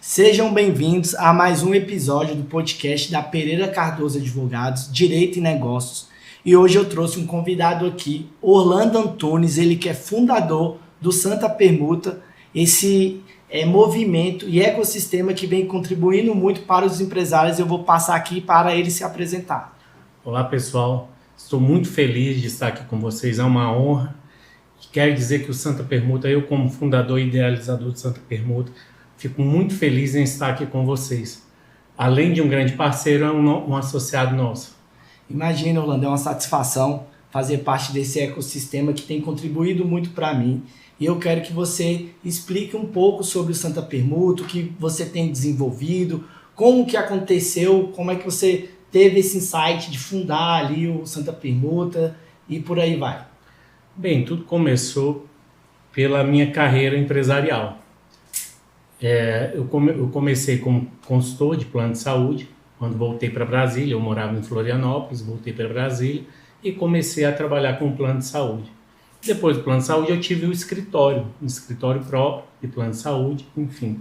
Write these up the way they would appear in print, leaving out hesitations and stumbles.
Sejam bem-vindos a mais um episódio do podcast da Pereira Cardoso Advogados, Direito e Negócios. E hoje eu trouxe um convidado aqui, Orlando Antunes, ele que é fundador do Santa Permuta, esse movimento e ecossistema que vem contribuindo muito para os empresários. Eu vou passar aqui para ele se apresentar. Olá, pessoal. Estou muito feliz de estar aqui com vocês, é uma honra. Quero dizer que o Santa Permuta, eu como fundador e idealizador do Santa Permuta, fico muito feliz em estar aqui com vocês. Além de um grande parceiro, é um associado nosso. Imagina, Orlando, é uma satisfação fazer parte desse ecossistema que tem contribuído muito para mim. E eu quero que você explique um pouco sobre o Santa Permuta, o que você tem desenvolvido, como que aconteceu, como é que você teve esse insight de fundar ali o Santa Permuta e por aí vai. Bem, tudo começou pela minha carreira empresarial. Eu comecei como consultor de plano de saúde. Quando voltei para Brasília, eu morava em Florianópolis, voltei para Brasília e comecei a trabalhar com plano de saúde. Depois do plano de saúde, eu tive um escritório próprio de plano de saúde, enfim.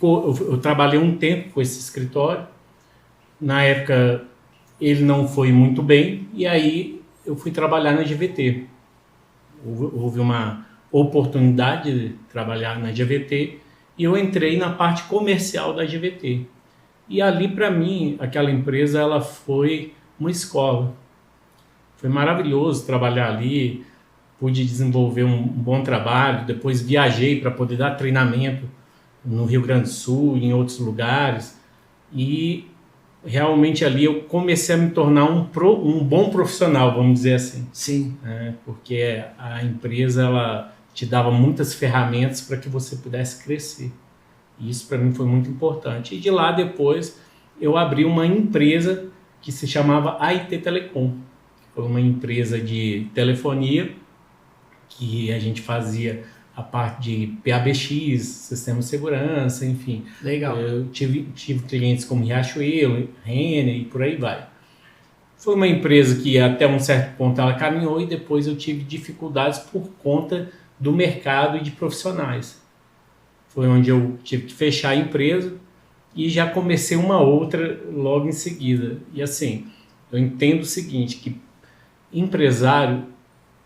Eu trabalhei um tempo com esse escritório. Na época, ele não foi muito bem, e aí eu fui trabalhar na GVT. Houve uma oportunidade de trabalhar na GVT, e eu entrei na parte comercial da GVT. E ali, para mim, aquela empresa ela foi uma escola. Foi maravilhoso trabalhar ali, pude desenvolver um bom trabalho, depois viajei para poder dar treinamento no Rio Grande do Sul, em outros lugares, e realmente ali eu comecei a me tornar um bom profissional, vamos dizer assim. Sim. Porque a empresa ela te dava muitas ferramentas para que você pudesse crescer. E isso para mim foi muito importante. E de lá depois eu abri uma empresa que se chamava AIT Telecom. Foi uma empresa de telefonia que a gente fazia a parte de PABX, sistema de segurança, enfim. Legal. Eu tive clientes como Riachuelo, Renner e por aí vai. Foi uma empresa que até um certo ponto ela caminhou e depois eu tive dificuldades por conta do mercado e de profissionais. Foi onde eu tive que fechar a empresa e já comecei uma outra logo em seguida. E assim, eu entendo o seguinte, que empresário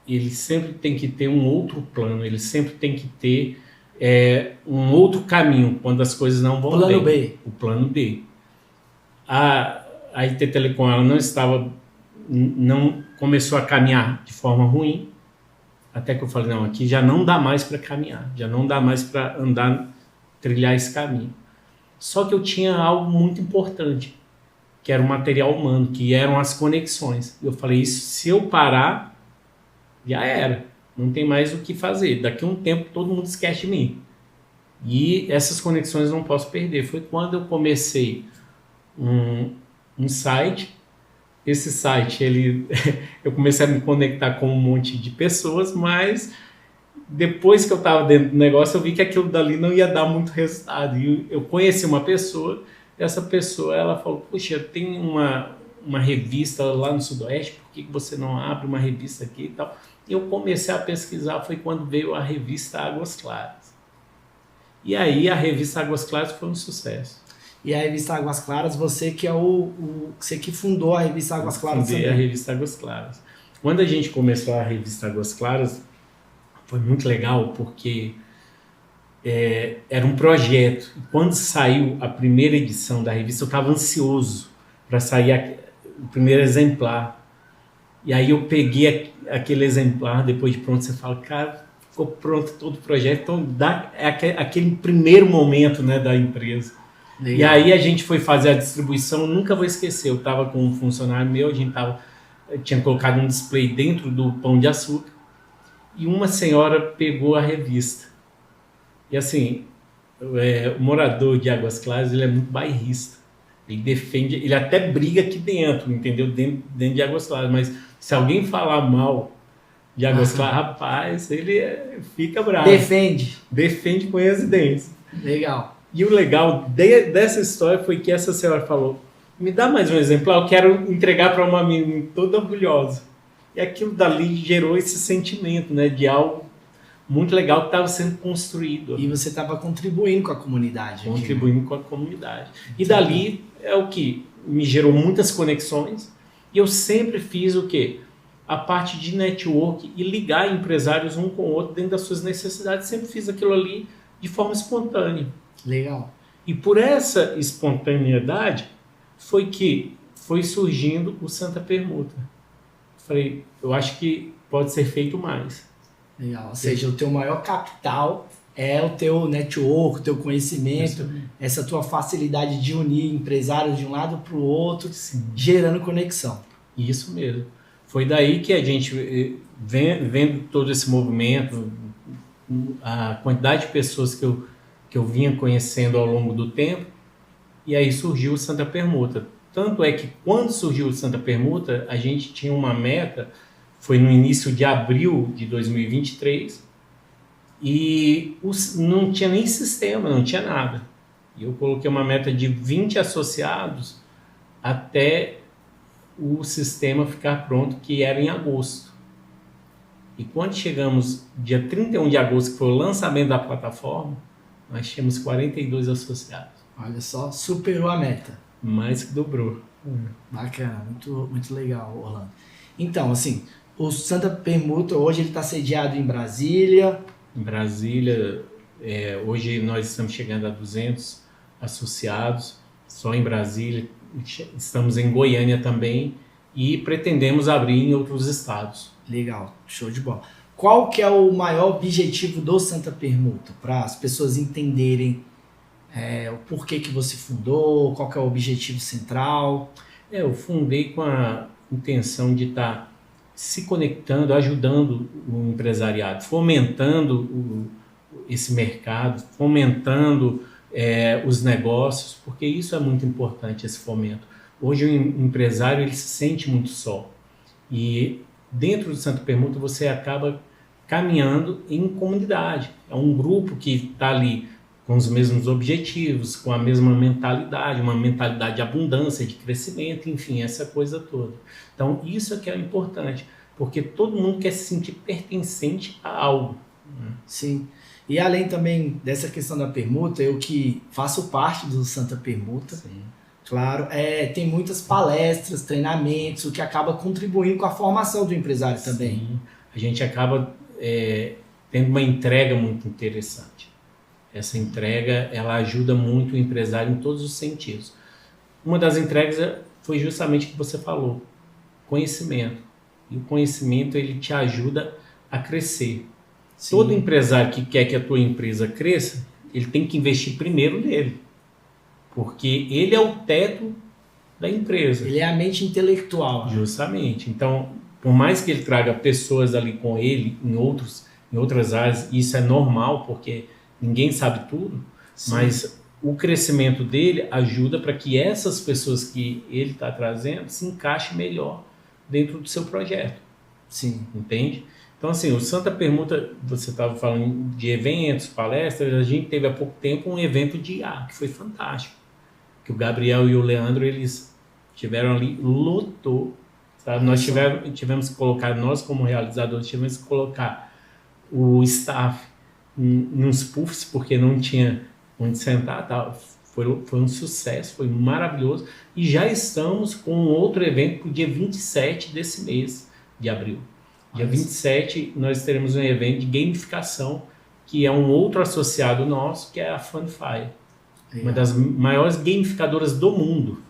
ele sempre tem que ter um outro plano, ele sempre tem que ter um outro caminho quando as coisas não vão Plano bem. B. O plano B. A IT Telecom ela não começou a caminhar de forma ruim, até que eu falei, não, aqui já não dá mais para caminhar, já não dá mais para trilhar esse caminho. Só que eu tinha algo muito importante, que era o material humano, que eram as conexões. Eu falei, isso, se eu parar, já era, não tem mais o que fazer. Daqui a um tempo todo mundo esquece de mim. E essas conexões eu não posso perder. Foi quando eu comecei um site. Esse site, eu comecei a me conectar com um monte de pessoas, mas depois que eu estava dentro do negócio, eu vi que aquilo dali não ia dar muito resultado. E eu conheci uma pessoa, e essa pessoa ela falou, puxa, tem uma revista lá no Sudoeste, por que você não abre uma revista aqui e tal? Eu comecei a pesquisar, foi quando veio a revista Águas Claras. E aí a revista Águas Claras foi um sucesso. E a revista Águas Claras, você que é você que fundou a revista Águas Claras também. A revista Águas Claras. Quando a gente começou a revista Águas Claras, foi muito legal porque era um projeto. E quando saiu a primeira edição da revista, eu estava ansioso para sair o primeiro exemplar. E aí eu peguei aquele exemplar, depois de pronto, você fala, cara, ficou pronto todo o projeto. Então dá aquele primeiro momento, né, da empresa. Legal. E aí a gente foi fazer a distribuição, nunca vou esquecer, eu estava com um funcionário meu, tinha colocado um display dentro do Pão de Açúcar e uma senhora pegou a revista. E assim, o morador de Águas Claras, ele é muito bairrista, ele defende, ele até briga aqui dentro, entendeu? Dentro de Águas Claras, mas se alguém falar mal de Águas Claras, rapaz, ele fica bravo. Defende com as dentes. Legal. E o legal dessa história foi que essa senhora falou, me dá mais um exemplar, eu quero entregar para uma menina toda orgulhosa. E aquilo dali gerou esse sentimento, né, de algo muito legal que estava sendo construído. E você estava contribuindo com a comunidade. Contribuindo com a comunidade. E dali é o que me gerou muitas conexões. E eu sempre fiz o quê? A parte de network e ligar empresários um com o outro dentro das suas necessidades. Sempre fiz aquilo ali de forma espontânea. Legal. E por essa espontaneidade foi que foi surgindo o Santa Permuta. Falei, eu acho que pode ser feito mais. Legal. Ou seja, o teu maior capital é o teu network, o teu conhecimento, essa tua facilidade de unir empresários de um lado para o outro, gerando conexão. Isso mesmo. Foi daí que a gente, vendo todo esse movimento, a quantidade de pessoas que eu vinha conhecendo ao longo do tempo, e aí surgiu o Santa Permuta. Tanto é que quando surgiu o Santa Permuta, a gente tinha uma meta, foi no início de abril de 2023, e não tinha nem sistema, não tinha nada. E eu coloquei uma meta de 20 associados até o sistema ficar pronto, que era em agosto. E quando chegamos dia 31 de agosto, que foi o lançamento da plataforma, nós tínhamos 42 associados. Olha só, superou a meta. Mais que dobrou. Bacana, muito, muito legal, Orlando. Então, assim, o Santa Permuta hoje ele está sediado em Brasília. Em Brasília, hoje nós estamos chegando a 200 associados, só em Brasília. Estamos em Goiânia também e pretendemos abrir em outros estados. Legal, show de bola. Qual que é o maior objetivo do Santa Permuta? Para as pessoas entenderem o porquê que você fundou, qual que é o objetivo central? Eu fundei com a intenção de estar se conectando, ajudando o empresariado, fomentando esse mercado, fomentando os negócios, porque isso é muito importante, esse fomento. Hoje o empresário ele se sente muito só e dentro do Santa Permuta você acaba caminhando em comunidade. É um grupo que está ali com os mesmos objetivos, com a mesma mentalidade, uma mentalidade de abundância, de crescimento, enfim, essa coisa toda. Então isso é que é importante, porque todo mundo quer se sentir pertencente a algo. Sim. E além também dessa questão da permuta, eu que faço parte do Santa Permuta, Sim. Claro, tem muitas palestras, treinamentos, o que acaba contribuindo com a formação do empresário também. Sim. A gente acaba tendo uma entrega muito interessante. Essa entrega, ela ajuda muito o empresário em todos os sentidos. Uma das entregas foi justamente o que você falou, conhecimento. E o conhecimento, ele te ajuda a crescer. Sim. Todo empresário que quer que a tua empresa cresça, ele tem que investir primeiro nele. Porque ele é o teto da empresa. Ele é a mente intelectual. Justamente. Então, por mais que ele traga pessoas ali com ele em outras áreas, isso é normal, porque ninguém sabe tudo, sim, mas o crescimento dele ajuda para que essas pessoas que ele está trazendo se encaixem melhor dentro do seu projeto. Sim. Entende? Então, assim, o Santa Permuta, você estava falando de eventos, palestras, a gente teve há pouco tempo um evento de IA, que foi fantástico. Que o Gabriel e o Leandro, eles tiveram ali, lotou. Sabe? Nós tivemos que colocar, nós como realizadores, tivemos que colocar o staff nos puffs, porque não tinha onde sentar. Tá? Foi um sucesso, foi maravilhoso. E já estamos com um outro evento para o dia 27 desse mês de abril. Dia 27, nós teremos um evento de gamificação, que é um outro associado nosso, que é a Funfire. Uma das maiores gamificadoras do mundo.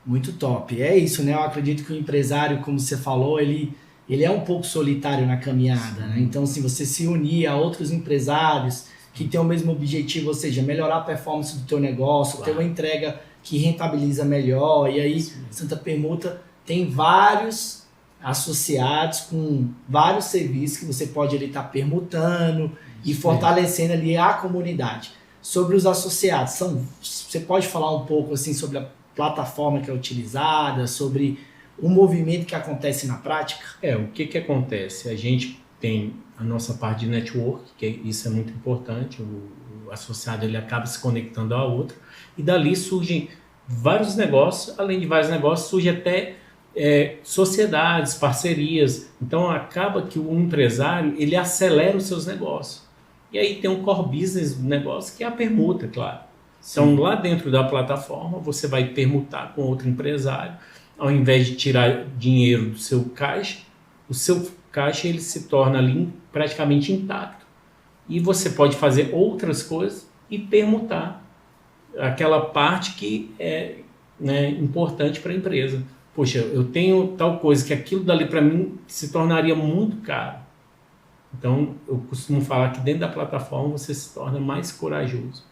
Muito top. É isso, né? Eu acredito que o empresário, como você falou, ele é um pouco solitário na caminhada, né? Então, se você se unir a outros empresários que têm o mesmo objetivo, ou seja, melhorar a performance do teu negócio, ter uma entrega que rentabiliza melhor, e aí Santa Permuta tem vários associados com vários serviços que você pode estar permutando e fortalecendo ali a comunidade. Sobre os associados, você pode falar um pouco assim sobre a plataforma que é utilizada, sobre o movimento que acontece na prática? O que acontece? A gente tem a nossa parte de network, isso é muito importante, o associado ele acaba se conectando ao outro, e dali surgem vários negócios, além de vários negócios, surge até sociedades, parcerias. Então acaba que o empresário ele acelera os seus negócios. E aí tem um core business do negócio que é a permuta, claro. Então lá dentro da plataforma você vai permutar com outro empresário, ao invés de tirar dinheiro do seu caixa, o seu caixa ele se torna ali praticamente intacto. E você pode fazer outras coisas e permutar aquela parte que é, né, importante para a empresa. Poxa, eu tenho tal coisa que aquilo dali para mim se tornaria muito caro. Então, eu costumo falar que dentro da plataforma você se torna mais corajoso.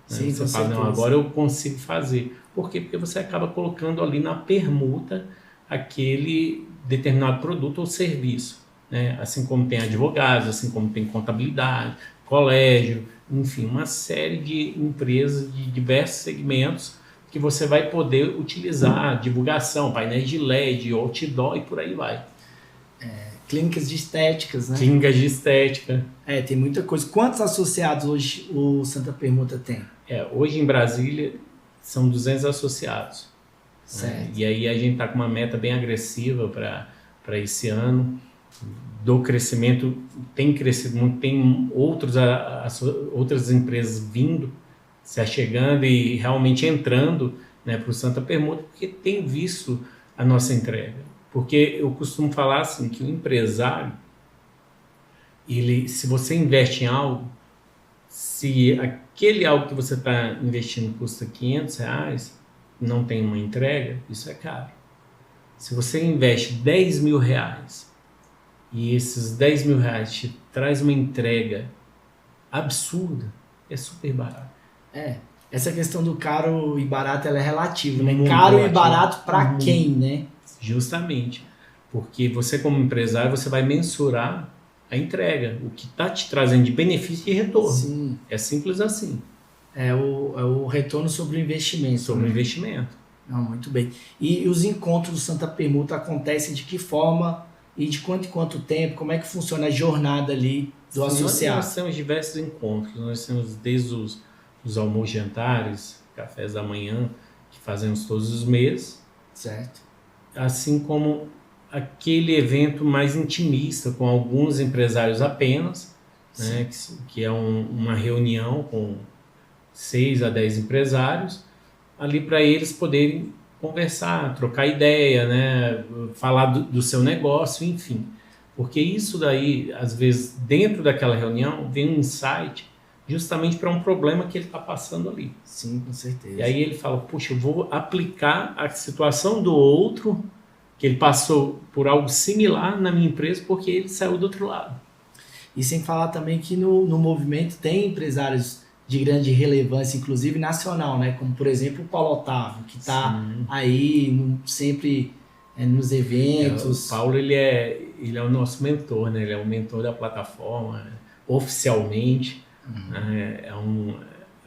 Né? Sim, Você fala, não, agora eu consigo fazer. Por quê? Porque você acaba colocando ali na permuta aquele determinado produto ou serviço. Né? Assim como tem advogados, assim como tem contabilidade, colégio, enfim, uma série de empresas de diversos segmentos que você vai poder utilizar, divulgação, painéis de LED, outdoor e por aí vai. Clínicas de estéticas, né? Clínicas de estética. Tem muita coisa. Quantos associados hoje o Santa Permuta tem? Hoje em Brasília são 200 associados. Certo. Né? E aí a gente está com uma meta bem agressiva para esse ano. Do crescimento, tem crescido muito, tem outras empresas vindo, se achegando e realmente entrando, né, para o Santa Permuta, porque tem visto a nossa entrega. Porque eu costumo falar assim, que o empresário, se você investe em algo, se aquele algo que você está investindo custa R$500, não tem uma entrega, isso é caro. Se você investe R$10.000 e esses R$10.000 te traz uma entrega absurda, é super barato. Essa questão do caro e barato ela é relativa, né? Muito Caro relativo. E barato para quem, né? Justamente, porque você como empresário, você vai mensurar a entrega, o que está te trazendo de benefício e retorno. Sim. É simples assim. É o retorno sobre o investimento. Sobre o investimento. Não, muito bem. E os encontros do Santa Permuta acontecem de que forma e de quanto em quanto tempo? Como é que funciona a jornada ali do associado? Nós temos diversos encontros. Nós temos desde os almoços, jantares, cafés da manhã, que fazemos todos os meses. Certo. Assim como aquele evento mais intimista, com alguns empresários apenas, né, que é uma reunião com 6 a 10 empresários, ali para eles poderem conversar, trocar ideia, né, falar do seu negócio, enfim. Porque isso daí, às vezes, dentro daquela reunião, vem um insight justamente para um problema que ele está passando ali. Sim, com certeza. E aí ele fala, puxa, eu vou aplicar a situação do outro, que ele passou por algo similar na minha empresa, porque ele saiu do outro lado. E sem falar também que no movimento tem empresários de grande relevância, inclusive nacional, né? Como, por exemplo, o Paulo Otávio, que está aí sempre nos eventos. O Paulo, ele é o nosso mentor, né? Ele é o mentor da plataforma, oficialmente. É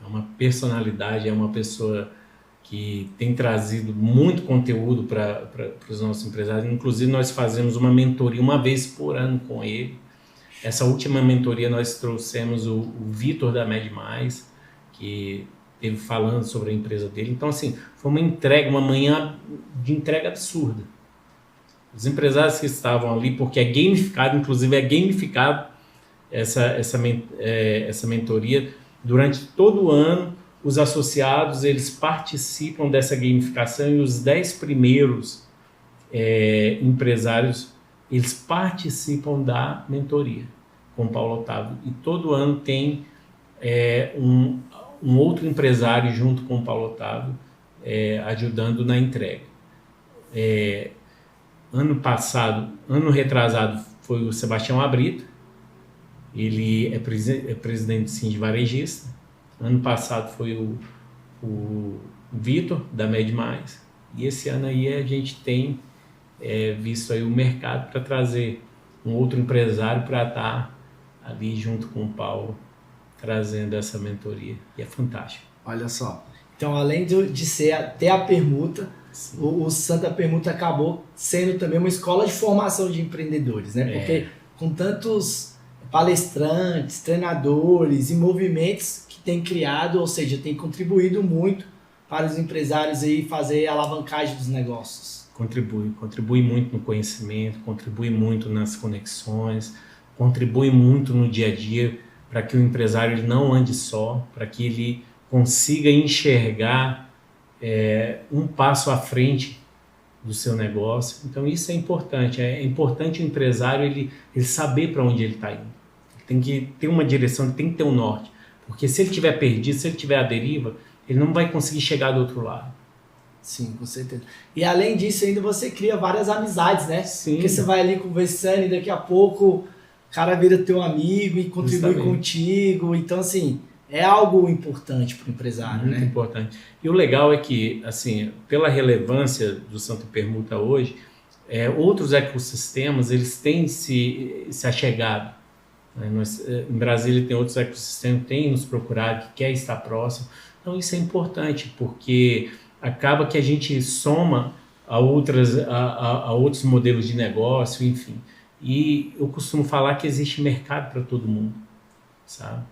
uma personalidade, é uma pessoa que tem trazido muito conteúdo para os nossos empresários. Inclusive, nós fazemos uma mentoria uma vez por ano com ele. Essa última mentoria nós trouxemos o Vitor da Med Mais, que esteve falando sobre a empresa dele. Então, assim, foi uma manhã de entrega absurda. Os empresários que estavam ali, porque é gamificado, inclusive é gamificado essa mentoria. Durante todo o ano, os associados eles participam dessa gamificação e os 10 primeiros empresários eles participam da mentoria com o Paulo Otávio. E todo ano tem um outro empresário junto com o Paulo Otávio ajudando na entrega. Ano retrasado foi o Sebastião Abrito, ele é presidente do Sind Varejista. Ano passado foi o Vitor da Med Mais. E esse ano aí a gente tem visto aí o mercado para trazer um outro empresário para estar ali junto com o Paulo, trazendo essa mentoria. E é fantástico. Olha só. Então, além de ter a permuta, o Santa Permuta acabou sendo também uma escola de formação de empreendedores, né? Porque com tantos palestrantes, treinadores e movimentos que tem criado, ou seja, tem contribuído muito para os empresários aí fazer a alavancagem dos negócios. Contribui muito no conhecimento, contribui muito nas conexões, contribui muito no dia a dia para que o empresário ele não ande só, para que ele consiga enxergar um passo à frente do seu negócio. Então isso é importante. É importante o empresário ele saber para onde ele está indo. Ele tem que ter uma direção, ele tem que ter um norte. Porque se ele estiver perdido, se ele estiver à deriva, ele não vai conseguir chegar do outro lado. Sim, com certeza. E além disso, ainda você cria várias amizades, né? Sim. Porque você vai ali conversando e daqui a pouco o cara vira teu amigo e contribui Justamente. contigo. Então, assim, é algo importante para o empresário, Muito né? importante. E o legal é que, assim, pela relevância do Santo Permuta hoje, outros ecossistemas eles têm se achegado. Né? Em Brasília tem outros ecossistemas que têm nos procurado, que quer estar próximo. Então isso é importante, porque acaba que a gente soma a outros modelos de negócio, enfim. E eu costumo falar que existe mercado para todo mundo, sabe?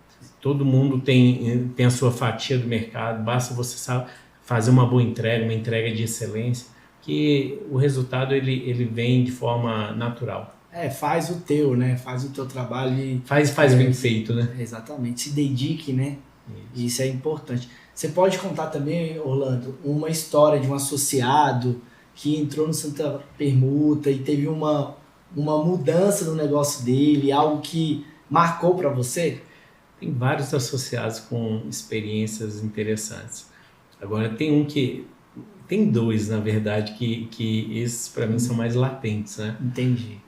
Todo mundo tem a sua fatia do mercado, basta você fazer uma boa entrega, uma entrega de excelência, que o resultado ele vem de forma natural. Faz o teu, né? Faz o teu trabalho e... Faz bem feito, né? Exatamente, se dedique, né? Isso é importante. Você pode contar também, Orlando, uma história de um associado que entrou no Santa Permuta e teve uma mudança no negócio dele, algo que marcou para você? Tem vários associados com experiências interessantes. Agora tem dois, na verdade, que esses para mim são mais latentes, né? Entendi.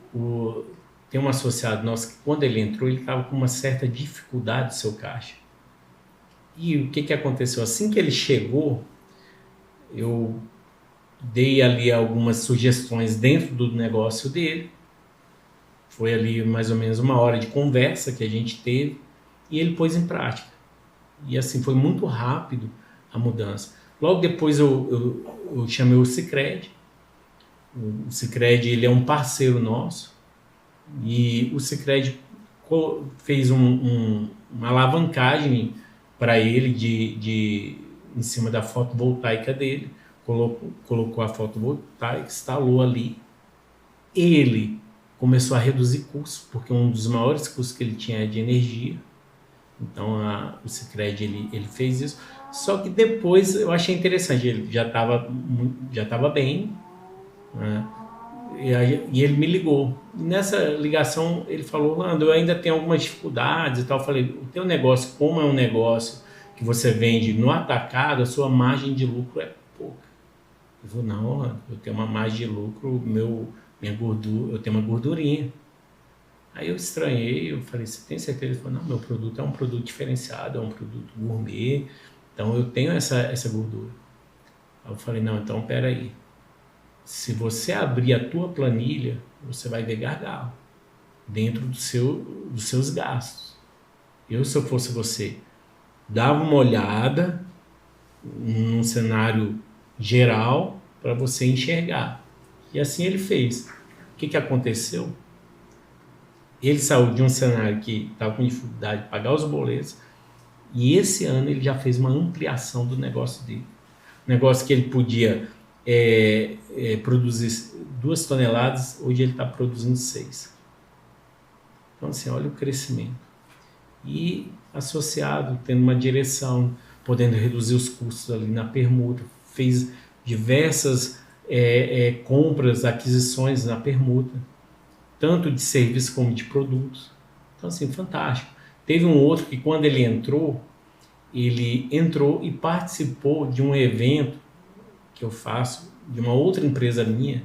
Tem um associado nosso que quando ele entrou, ele estava com uma certa dificuldade no seu caixa. E o que aconteceu? Assim que ele chegou, eu dei ali algumas sugestões dentro do negócio dele. Foi ali mais ou menos 1 hora de conversa que a gente teve e ele pôs em prática. E assim, foi muito rápido a mudança. Logo depois eu chamei o Sicredi. O Sicredi, ele é um parceiro nosso. E o Sicredi fez uma alavancagem para ele em cima da fotovoltaica dele, colocou a fotovoltaica, instalou ali. Ele começou a reduzir custos, porque um dos maiores custos que ele tinha é de energia. Então o Sicredi ele fez isso. Só que depois eu achei interessante, ele já estava bem, né? E ele me ligou. Nessa ligação ele falou: Orlando, eu ainda tenho algumas dificuldades e tal. Eu falei: o teu negócio, como é um negócio que você vende no atacado, a sua margem de lucro é pouca. Eu falei: não, Orlando, eu tenho uma margem de lucro, minha gordura, eu tenho uma gordurinha. Aí eu estranhei, eu falei: você tem certeza? Ele falou: não, meu produto é um produto diferenciado, é um produto gourmet, então eu tenho essa gordura. Aí eu falei: não, então peraí. Se você abrir a tua planilha, você vai ver gargalo dentro dos seus gastos. Se eu fosse você, dava uma olhada num cenário geral para você enxergar. E assim ele fez. O que aconteceu? Ele saiu de um cenário que estava com dificuldade de pagar os boletos e esse ano ele já fez uma ampliação do negócio dele. Negócio que ele podia produzir 2 toneladas, hoje ele está produzindo 6. Então, assim, olha o crescimento. E associado, tendo uma direção, podendo reduzir os custos ali na permuta, fez diversas compras, aquisições na permuta, tanto de serviços como de produtos. Então, assim, fantástico. Teve um outro que, quando ele entrou e participou de um evento que eu faço, de uma outra empresa minha,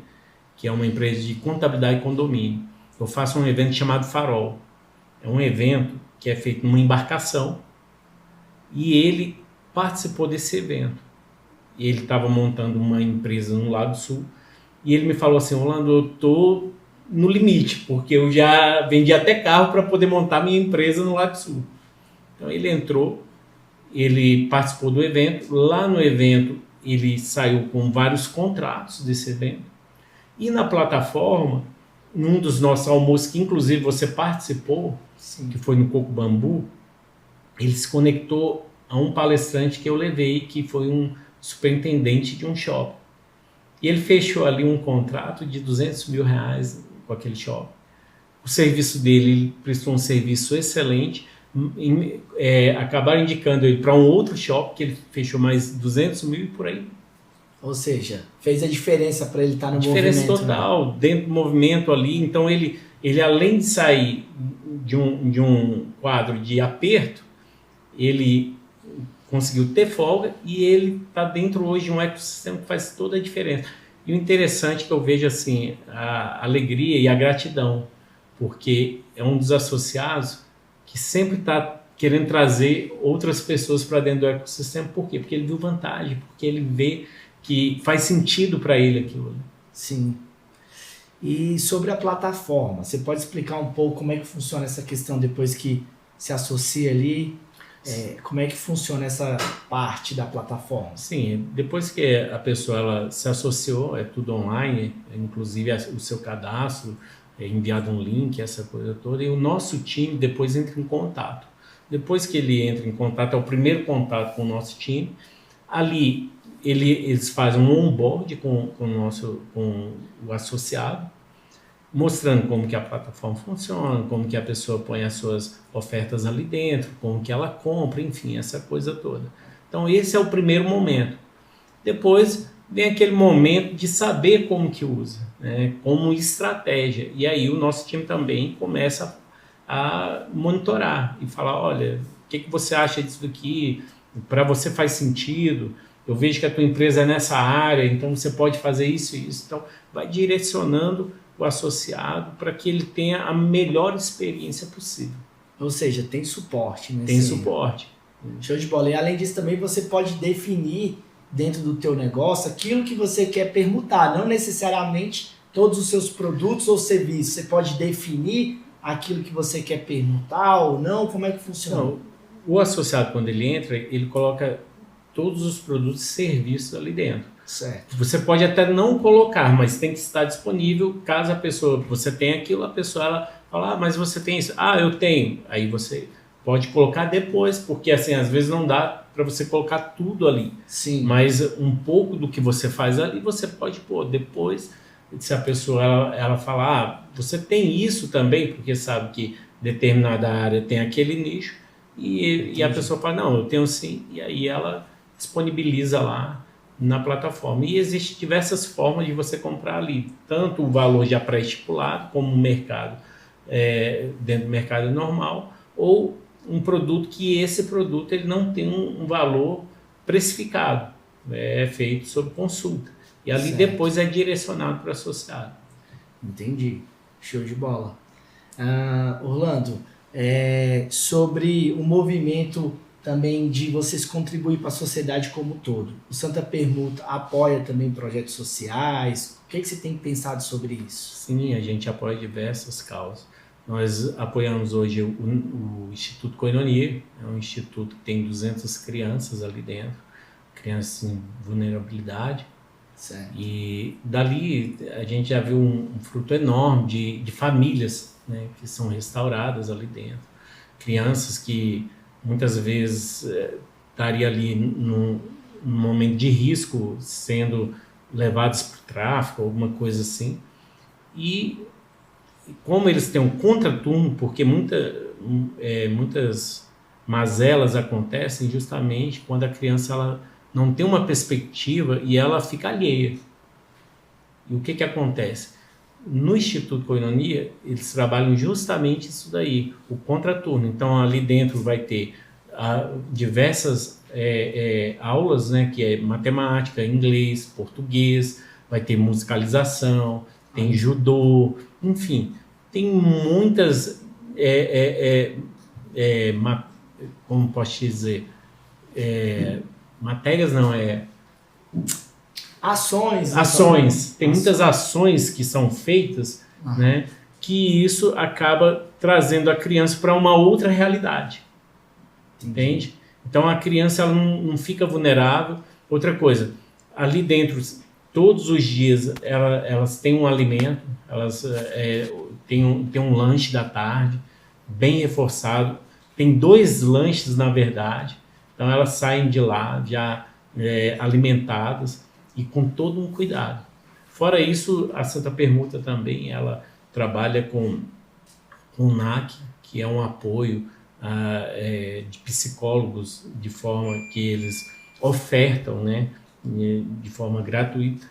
que é uma empresa de contabilidade e condomínio. Eu faço um evento chamado Farol. É um evento que é feito numa embarcação e ele participou desse evento. Ele estava montando uma empresa no Lado Sul e ele me falou assim: Orlando, eu estou no limite, porque eu já vendi até carro para poder montar minha empresa no Lado Sul. Então ele entrou, ele participou do evento. Lá no evento ele saiu com vários contratos desse evento. E na plataforma, num dos nossos almoços, que inclusive você participou, sim, que foi no Coco Bambu, ele se conectou a um palestrante que eu levei, que foi um superintendente de um shopping. E ele fechou ali um contrato de R$200 mil com aquele shopping. O serviço dele, ele prestou um serviço excelente, acabaram indicando ele para um outro shopping, que ele fechou mais 200 mil e por aí. Ou seja, fez a diferença para ele estar no diferença movimento. Diferença total, né? Dentro do movimento ali. Então ele além de sair de um quadro de aperto, ele conseguiu ter folga e ele está dentro hoje de um ecossistema que faz toda a diferença. E o interessante que eu vejo assim, a alegria e a gratidão, porque é um dos associados que sempre está querendo trazer outras pessoas para dentro do ecossistema. Por quê? Porque ele viu vantagem, porque ele vê que faz sentido para ele aquilo. Sim. E sobre a plataforma, você pode explicar um pouco como é que funciona essa questão depois que se associa ali? Como é que funciona essa parte da plataforma? Sim, depois que a pessoa ela se associou, é tudo online, inclusive o seu cadastro, é enviado um link, essa coisa toda, e o nosso time depois entra em contato. Depois que ele entra em contato, é o primeiro contato com o nosso time, ali eles fazem um onboard com o associado, mostrando como que a plataforma funciona, como que a pessoa põe as suas ofertas ali dentro, como que ela compra, enfim, essa coisa toda. Então esse é o primeiro momento. Depois vem aquele momento de saber como que usa, né, como estratégia. E aí o nosso time também começa a monitorar e falar, olha, o que você acha disso daqui? Para você faz sentido? Eu vejo que a tua empresa é nessa área, então você pode fazer isso e isso. Então vai direcionando o associado para que ele tenha a melhor experiência possível. Ou seja, tem suporte, né? Tem suporte. Show de bola. E além disso também você pode definir dentro do teu negócio aquilo que você quer permutar, não necessariamente todos os seus produtos ou serviços. Você pode definir aquilo que você quer permutar ou não, como é que funciona? Não, o associado, quando ele entra, ele coloca todos os produtos e serviços ali dentro. Certo. Você pode até não colocar, mas tem que estar disponível caso a pessoa, você tenha aquilo, a pessoa ela fala, mas você tem isso? Eu tenho. Aí você pode colocar depois, porque assim, às vezes não dá para você colocar tudo ali. Sim. Mas um pouco do que você faz ali, você pode pôr depois, se a pessoa ela falar, você tem isso também, porque sabe que determinada área tem aquele nicho, e a pessoa fala, não, eu tenho sim, e aí ela disponibiliza lá na plataforma. E existem diversas formas de você comprar ali, tanto o valor já pré-estipulado, como o mercado, dentro do mercado normal, ou um produto que esse produto ele não tem um valor precificado, é feito sob consulta. E ali certo. Depois é direcionado para o associado. Entendi. Show de bola. Orlando, sobre o movimento também de vocês contribuir para a sociedade como um todo. O Santa Permuta apoia também projetos sociais. O que você tem pensado sobre isso? Sim, a gente apoia diversas causas. Nós apoiamos hoje o Instituto Koinonia, é um instituto que tem 200 crianças ali dentro, crianças em vulnerabilidade. Certo. E dali a gente já viu um fruto enorme de famílias, né, que são restauradas ali dentro. Crianças que muitas vezes estaria ali num momento de risco, sendo levados para o tráfico, alguma coisa assim. E como eles têm um contraturno, porque muitas mazelas acontecem justamente quando a criança ela não tem uma perspectiva e ela fica alheia. E o que acontece? No Instituto Koinonia, eles trabalham justamente isso daí, o contraturno. Então, ali dentro vai ter diversas aulas, né, que é matemática, inglês, português, vai ter musicalização, tem judô, enfim, tem muitas, como posso te dizer, matérias não, Ações. Tem muitas ações que são feitas, né, que isso acaba trazendo a criança para uma outra realidade. Entende? Então a criança ela não fica vulnerável. Outra coisa, ali dentro, todos os dias elas têm um alimento, elas têm um lanche da tarde, bem reforçado. Tem 2 lanches, na verdade. Então elas saem de lá já alimentadas, e com todo um cuidado. Fora isso, a Santa Permuta também, ela trabalha com o NAC, que é um apoio de psicólogos, de forma que eles ofertam, né, de forma gratuita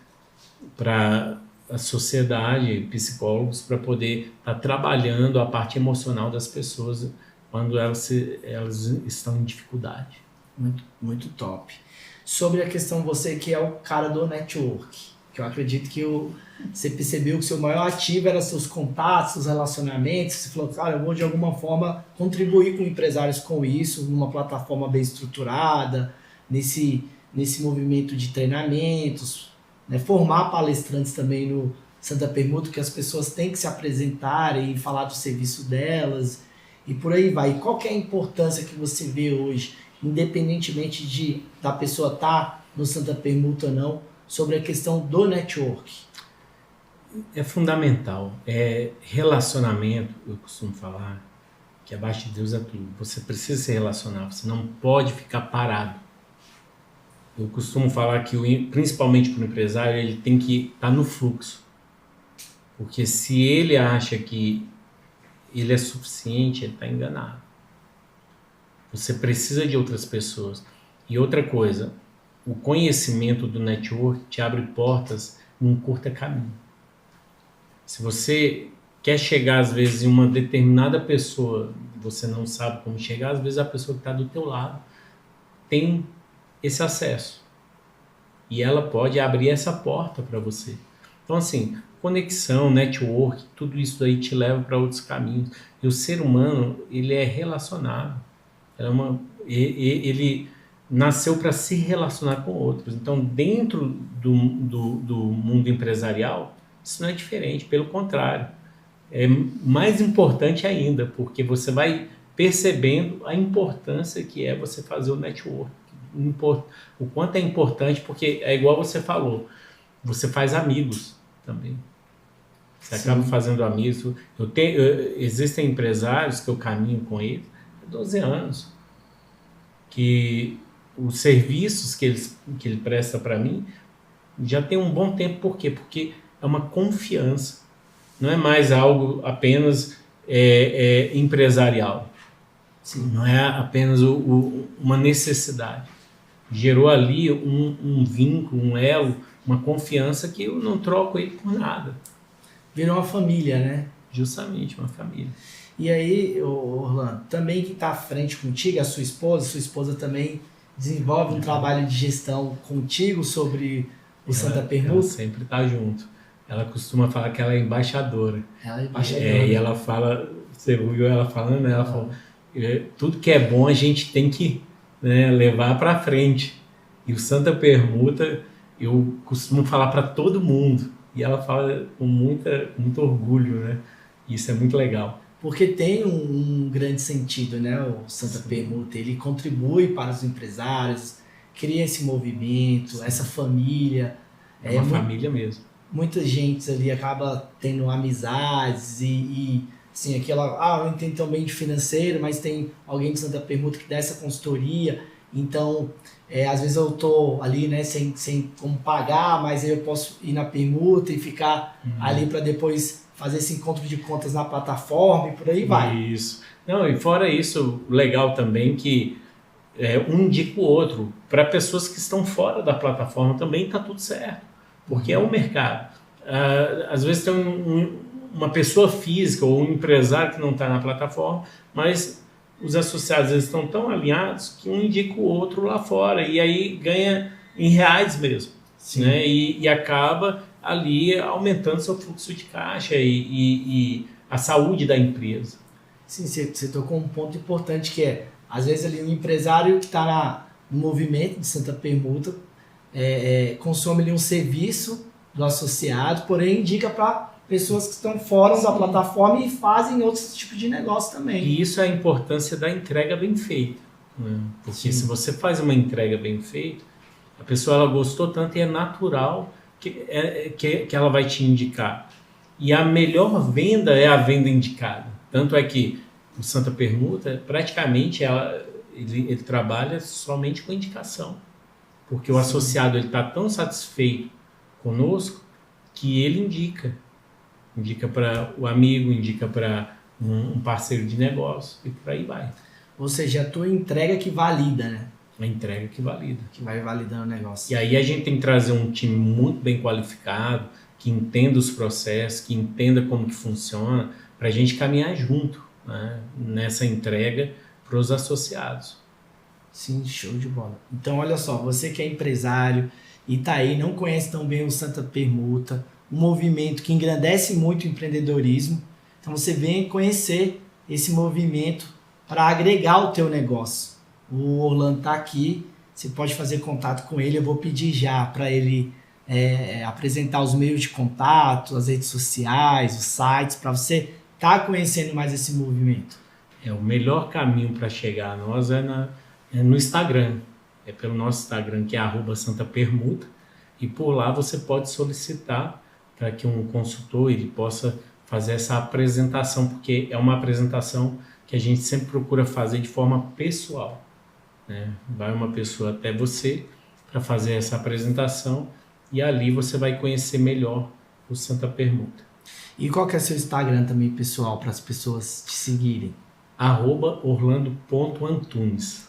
para a sociedade, psicólogos, para poder estar trabalhando a parte emocional das pessoas quando elas estão em dificuldade. Muito, muito top. Sobre a questão, você que é o cara do network, que eu acredito que você percebeu que o seu maior ativo era seus contatos, seus relacionamentos, você falou, cara, eu vou de alguma forma contribuir com empresários com isso, numa plataforma bem estruturada, nesse movimento de treinamentos, né, formar palestrantes também no Santa Permuta, que as pessoas têm que se apresentarem e falar do serviço delas, e por aí vai. E qual que é a importância que você vê hoje, independentemente da pessoa estar no Santa Permuta ou não, sobre a questão do network? É fundamental. Relacionamento, eu costumo falar, que abaixo de Deus é tudo. Você precisa se relacionar, você não pode ficar parado. Eu costumo falar que, principalmente para o empresário, ele tem que estar no fluxo. Porque se ele acha que ele é suficiente, ele está enganado. Você precisa de outras pessoas. E outra coisa, o conhecimento do network te abre portas num curto caminho. Se você quer chegar, às vezes, em uma determinada pessoa, você não sabe como chegar, às vezes a pessoa que está do teu lado tem esse acesso. E ela pode abrir essa porta para você. Então, assim, conexão, network, tudo isso aí te leva para outros caminhos. E o ser humano, ele é relacionável. Ele nasceu para se relacionar com outros. Então, dentro do mundo empresarial, isso não é diferente, pelo contrário. É mais importante ainda, porque você vai percebendo a importância que é você fazer o network. O quanto é importante, porque é igual você falou, você faz amigos também. Você acaba fazendo amigos. Existem empresários que eu caminho com eles há 12 anos, que os serviços que ele presta para mim já tem um bom tempo. Por quê? Porque é uma confiança. Não é mais algo apenas empresarial. Sim. Não é apenas uma necessidade. Gerou ali um vínculo, um elo, uma confiança que eu não troco ele por nada. Virou uma família, né? Justamente, uma família. E aí, Orlando, também que está à frente contigo, a sua esposa também desenvolve um trabalho de gestão contigo sobre o Santa Permuta? Ela sempre está junto. Ela costuma falar que ela é embaixadora. Ela é embaixadora. E ela fala, você ouviu ela falando, né? Ela falou, tudo que é bom a gente tem que, né, levar para frente. E o Santa Permuta, eu costumo falar para todo mundo. E ela fala com muito orgulho, né? Isso é muito legal. Porque tem um grande sentido, né? O Santa Permuta, ele contribui para os empresários, cria esse movimento, essa família. É uma família mesmo. Muita gente ali acaba tendo amizades e assim, eu entendo também de financeiro, mas tem alguém de Santa Permuta que dá essa consultoria. Então, às vezes eu tô ali, né, sem como pagar, mas aí eu posso ir na permuta e ficar ali para depois fazer esse encontro de contas na plataforma e por aí vai. Isso. Não, e fora isso, legal também que um indica o outro. Para pessoas que estão fora da plataforma também está tudo certo, porque é o mercado. Às vezes tem uma pessoa física ou um empresário que não está na plataforma, mas os associados eles estão tão alinhados que um indica o outro lá fora e aí ganha em reais mesmo. Sim. Né? E acaba ali aumentando seu fluxo de caixa e a saúde da empresa. Sim, você tocou um ponto importante que às vezes ali um empresário que está no movimento de Santa Permuta consome ali um serviço do associado, porém indica para pessoas que estão fora da plataforma e fazem outros tipos de negócio também. E isso é a importância da entrega bem feita. Né? Porque se você faz uma entrega bem feita, a pessoa ela gostou tanto e é natural que ela vai te indicar. E a melhor venda é a venda indicada. Tanto é que o Santa Permuta, praticamente, ele trabalha somente com indicação. Porque o associado está tão satisfeito conosco que ele indica. Indica para o amigo, indica para um parceiro de negócio e por aí vai. Ou seja, a tua entrega que valida, né? A entrega que valida. Que vai validando o negócio. E aí a gente tem que trazer um time muito bem qualificado, que entenda os processos, que entenda como que funciona, para a gente caminhar junto, né, nessa entrega para os associados. Sim, show de bola. Então, olha só, você que é empresário e tá aí, não conhece tão bem o Santa Permuta, um movimento que engrandece muito o empreendedorismo. Então, você vem conhecer esse movimento para agregar o teu negócio. O Orlando tá aqui, você pode fazer contato com ele, eu vou pedir já para ele apresentar os meios de contato, as redes sociais, os sites, para você estar conhecendo mais esse movimento. O melhor caminho para chegar a nós é no Instagram, é pelo nosso Instagram, que é @santapermuta, e por lá você pode solicitar para que um consultor ele possa fazer essa apresentação, porque é uma apresentação que a gente sempre procura fazer de forma pessoal, né? Vai uma pessoa até você para fazer essa apresentação e ali você vai conhecer melhor o Santa Permuta. E qual que é seu Instagram também, pessoal, para as pessoas te seguirem? @orlando.antunes.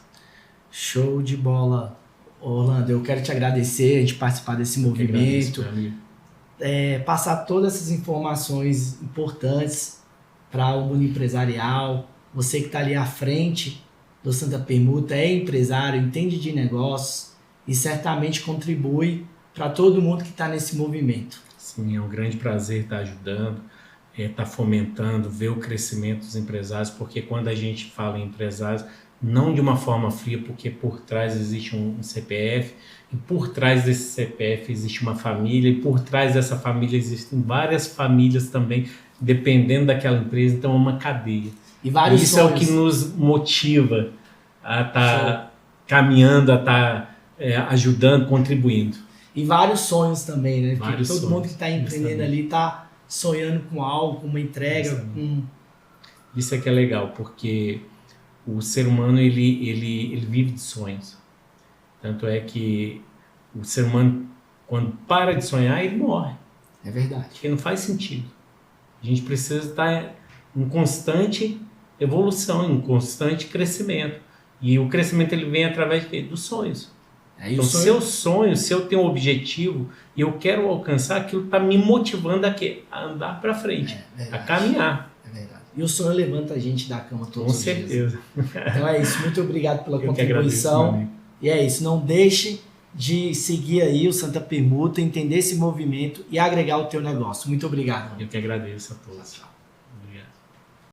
Show de bola. Orlando, eu quero te agradecer a gente participar desse movimento, passar todas essas informações importantes para o mundo empresarial. Você que está ali à frente do Santa Permuta é empresário, entende de negócios e certamente contribui para todo mundo que está nesse movimento. Sim, é um grande prazer estar ajudando, estar fomentando, ver o crescimento dos empresários, porque quando a gente fala em empresários, não de uma forma fria, porque por trás existe um CPF, e por trás desse CPF existe uma família, e por trás dessa família existem várias famílias também, dependendo daquela empresa, então é uma cadeia. E vários Isso sonhos. é o que nos motiva a estar caminhando, a estar ajudando, contribuindo. E vários sonhos também, né? Porque Vários todo sonhos, mundo que está empreendendo justamente. ali está sonhando com algo, com uma entrega. Justamente. Isso é que é legal, porque o ser humano ele vive de sonhos. Tanto é que o ser humano, quando para de sonhar, ele morre. É verdade. Porque não faz sentido. A gente precisa estar em constante evolução, em constante crescimento. E o crescimento ele vem através dos sonhos. Então, se eu tenho um objetivo e eu quero alcançar, aquilo está me motivando a andar para frente, a caminhar. É verdade. E o sonho levanta a gente da cama todos os dias. Com certeza. Então é isso. Muito obrigado pela Eu contribuição. que agradeço, E é isso. Não deixe de seguir aí o Santa Permuta, entender esse movimento e agregar o teu negócio. Muito obrigado. eu que agradeço a todos. Tchau.